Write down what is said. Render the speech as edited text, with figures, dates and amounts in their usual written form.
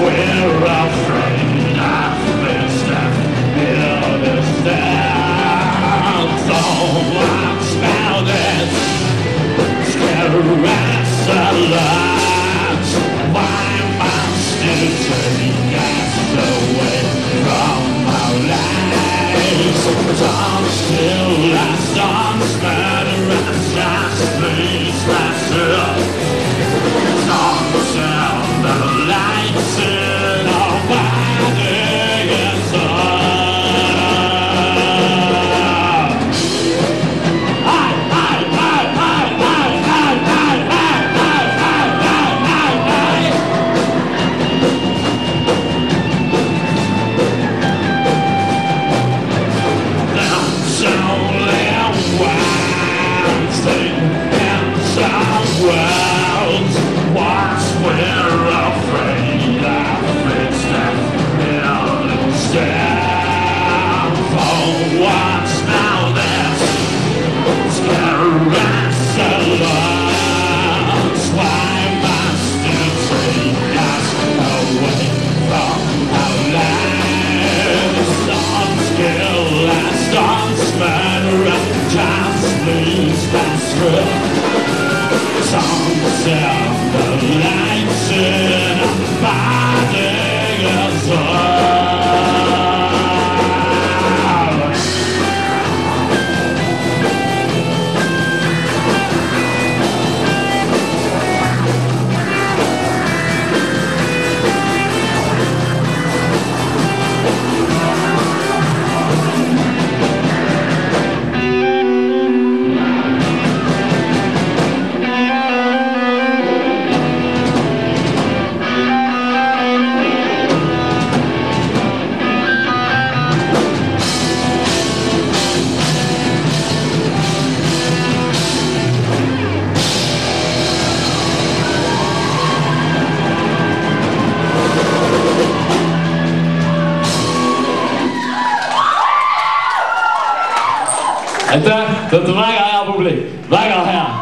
we're afraid of this stuff, it understands so much about it. Scare us a lot. Why must you take us away from our lives? Don't steal us, don't murder us, just please pass it up. Don't turn the lights in our body is on. There's only one thing in the world. What we're afraid of, it's that we'll stand for what's now this. Scare us a lot. Why must you take us away from our lives? Don't kill us, don't murder us, just please pass through. Don't turn the lights in our body is on. Aitäh, te olete väga hea publik, väga hea.